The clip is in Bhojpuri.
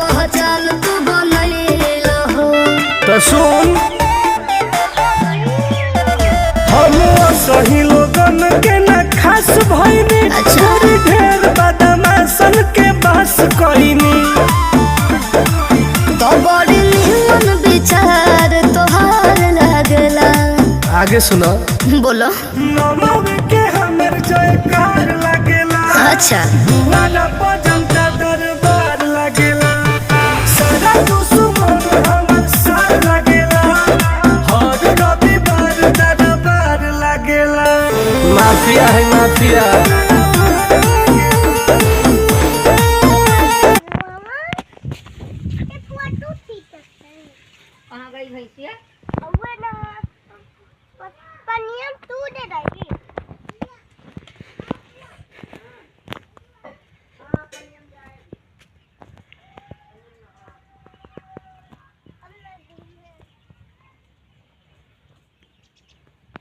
पहचान तू बनैला हो। तो सुन हम सही लोगन के न खास भइनी। अच्छा। ढेर बदमाशन के बस कइनी। तो बड़ी निमन विचार तोहार लागला। आगे सुनो। बोलो। नमव के हमर जयकार लागेला। अच्छा। वाला जनता दरबार लागेला। सारा दुश्मन हमर साथ लागेला। हर रविवार दरबार लागेला। माफिया है माफिया। कहाँ गई भैंसिया? पनिया तू दे दे